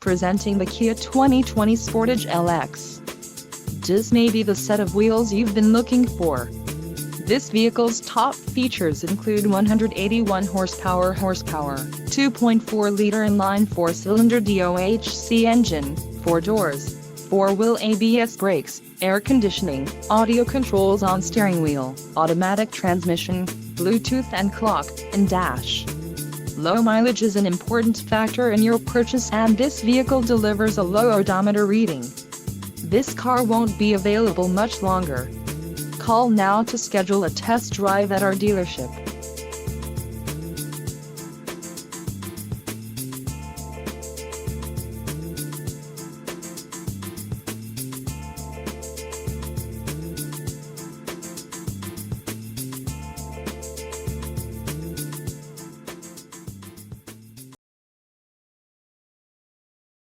Presenting the Kia 2020 Sportage LX. This may be the set of wheels you've been looking for. This vehicle's top features include 181 horsepower, 2.4-liter inline 4-cylinder DOHC engine, 4 doors, 4-wheel ABS brakes, air conditioning, audio controls on steering wheel, automatic transmission, Bluetooth and clock, and dash. Low mileage is an important factor in your purchase, and this vehicle delivers a low odometer reading. This car won't be available much longer. Call now to schedule a test drive at our dealership.